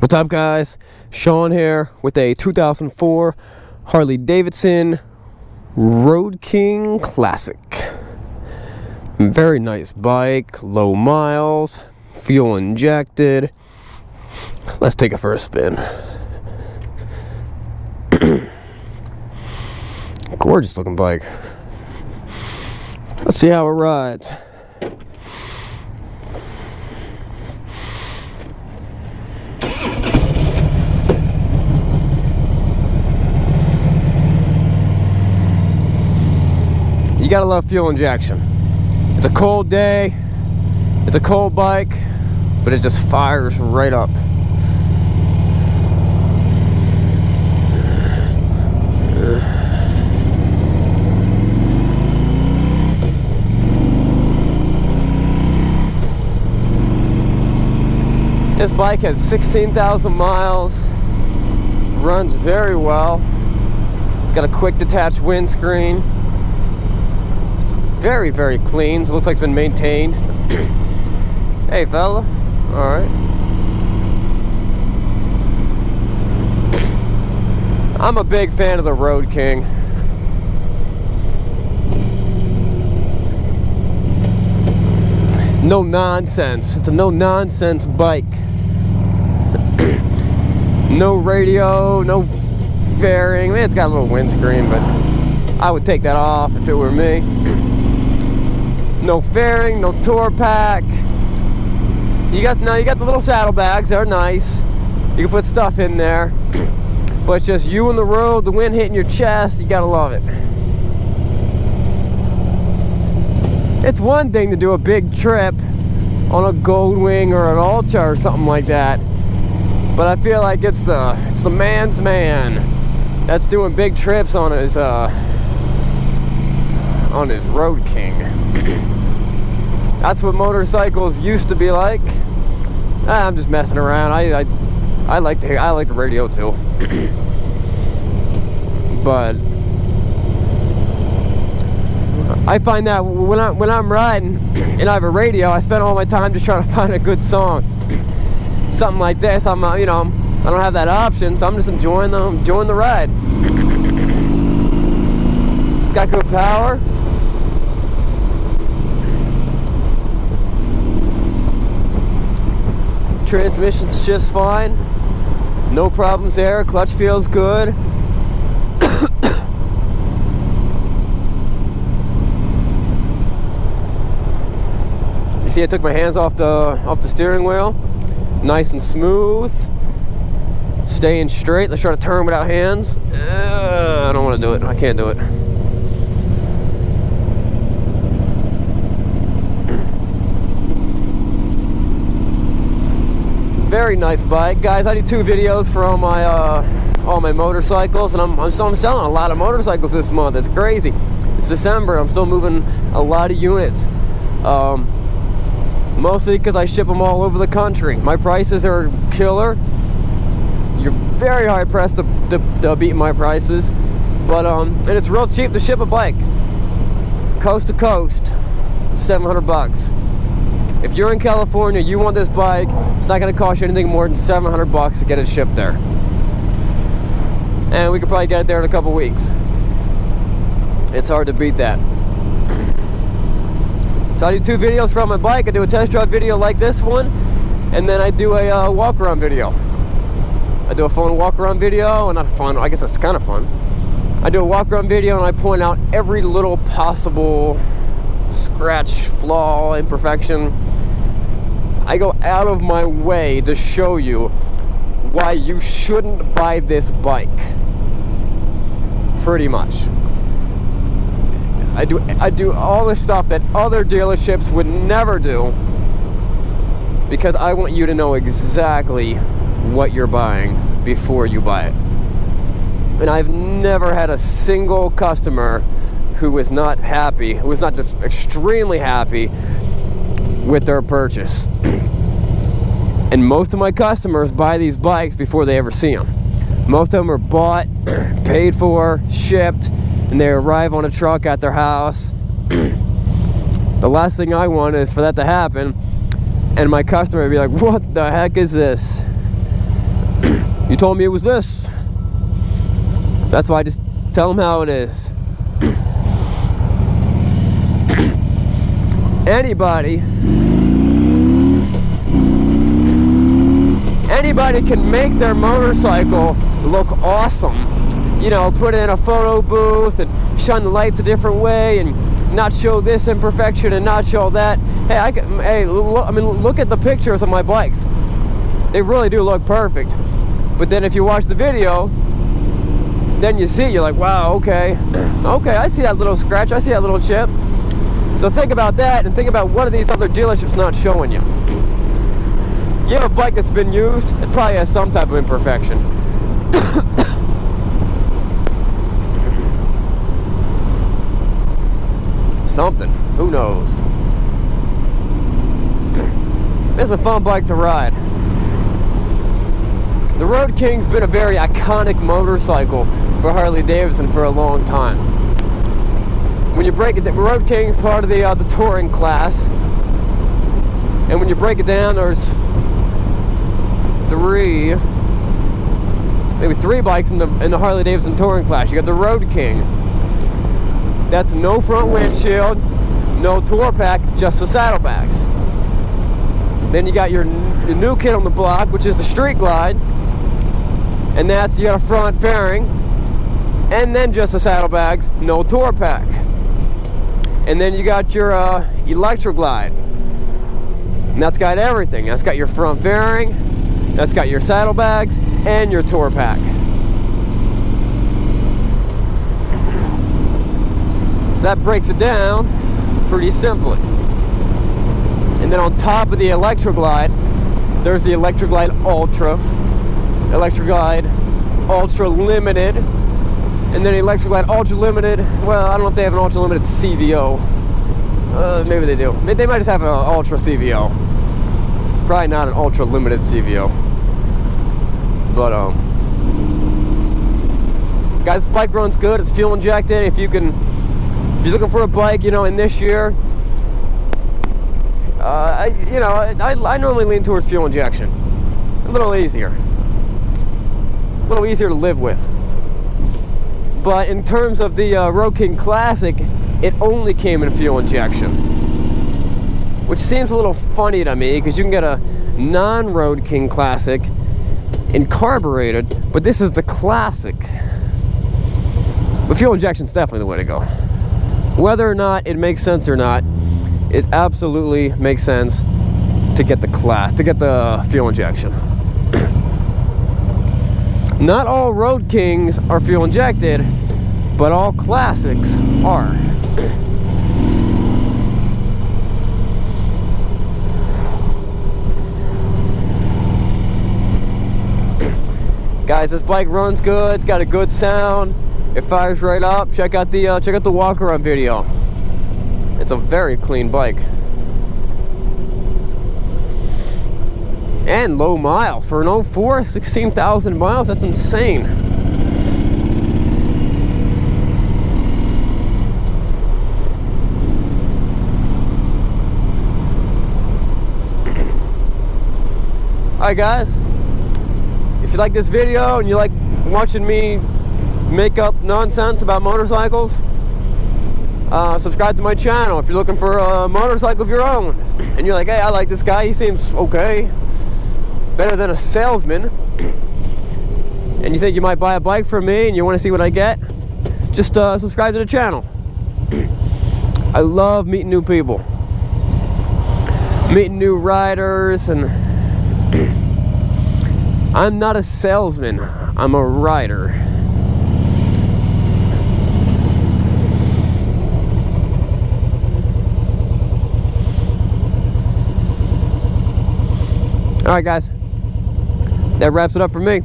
What's up, guys? Sean here with a 2004 Harley Davidson Road King Classic. Very nice bike, low miles, fuel injected. Let's take it for a spin. Gorgeous looking bike. Let's see how it rides. You gotta love fuel injection. It's a cold day, it's a cold bike, but it just fires right up. This bike has 16,000 miles, runs very well. It's got a quick detach windscreen. Very, very clean, so it looks like it's been maintained. Hey, fella. Alright. I'm a big fan of the Road King. No nonsense. It's a no-nonsense bike. No radio, no fairing. I mean, it's got a little windscreen, but I would take that off if it were me. No fairing, no tour pack. You got the little saddlebags. They're nice. You can put stuff in there, but it's just you on the road, the wind hitting your chest. You gotta love it. It's one thing to do a big trip on a Goldwing or an Ultra or something like that, but I feel like it's the man's man that's doing big trips on his Road King. That's what motorcycles used to be like. I'm just messing around. I like the radio too. But I find that when I'm riding and I have a radio, I spend all my time just trying to find a good song. Something like this, I don't have that option, so I'm just enjoying the ride. It's got good power. Transmission shifts fine. No problems there. Clutch feels good. You see, I took my hands off the steering wheel. Nice and smooth. Staying straight. Let's try to turn without hands. I don't want to do it. I can't do it. Very nice bike, guys. I do 2 videos for all my motorcycles, and I'm selling a lot of motorcycles this month. It's crazy. It's December. I'm still moving a lot of units. Mostly because I ship them all over the country. My prices are killer. You're very hard pressed to beat my prices, but and it's real cheap to ship a bike, coast to coast, $700. If you're in California, you want this bike, it's not going to cost you anything more than $700 to get it shipped there. And we could probably get it there in a couple weeks. It's hard to beat that. So I do 2 videos for my bike. I do a test drive video like this one, and then I do a walk around video. I do a fun walk around video, and not fun, I guess it's kind of fun. I do a walk around video and I point out every little possible scratch, flaw, imperfection. I go out of my way to show you why you shouldn't buy this bike. Pretty much. I do all the stuff that other dealerships would never do, because I want you to know exactly what you're buying before you buy it. And I've never had a single customer who was not happy, who was not just extremely happy with their purchase. And most of my customers buy these bikes before they ever see them. Most of them are bought, paid for, shipped, and they arrive on a truck at their house. The last thing I want is for that to happen and my customer would be like, what the heck is this? You told me it was this. That's why I just tell them how it is. Anybody can make their motorcycle look awesome. You know, put in a photo booth and shine the lights a different way and not show this imperfection and not show that. Hey, look at the pictures of my bikes. They really do look perfect. But then if you watch the video, then you see it, you're like, wow, okay, I see that little scratch, I see that little chip. So think about that and think about what are these other dealerships not showing you. You have a bike that's been used, it probably has some type of imperfection. Something, who knows. It's a fun bike to ride. The Road King's been a very iconic motorcycle for Harley Davidson for a long time. When you break it, the Road King's part of the touring class, and when you break it down, there's maybe three bikes in the Harley Davidson touring class. You got the Road King. That's no front windshield, no tour pack, just the saddlebags. Then you got your new kid on the block, which is the Street Glide, and that's, you got a front fairing, and then just the saddlebags, no tour pack. And then you got your Electro Glide, and that's got everything. That's got your front fairing, that's got your saddlebags, and your tour pack. So that breaks it down pretty simply. And then on top of the Electro Glide, there's the Electro Glide Ultra, Electro Glide Ultra Limited, and then Electro Glide Ultra Limited. Well, I don't know if they have an Ultra Limited CVO. Maybe they do. They might just have an Ultra CVO. Probably not an Ultra Limited CVO. But guys, this bike runs good. It's fuel injected. If you're looking for a bike, you know, in this year, I normally lean towards fuel injection. A little easier to live with. But in terms of the Road King Classic, it only came in fuel injection, which seems a little funny to me because you can get a non-Road King Classic in carbureted, but this is the Classic. But fuel injection is definitely the way to go. Whether or not it makes sense or not, it absolutely makes sense to get the fuel injection. Not all Road Kings are fuel injected, but all Classics are. Guys, this bike runs good. It's got a good sound. It fires right up. Check out the walk around video. It's a very clean bike. And low miles. For an 04, 16,000 miles, that's insane. Alright guys, if you like this video and you like watching me make up nonsense about motorcycles, subscribe to my channel. If you're looking for a motorcycle of your own and you're like, hey, I like this guy, he seems okay, better than a salesman, and you think you might buy a bike from me and you want to see what I get, just subscribe to the channel. I love meeting new people, meeting new riders, and I'm not a salesman, I'm a rider. Alright guys, that wraps it up for me.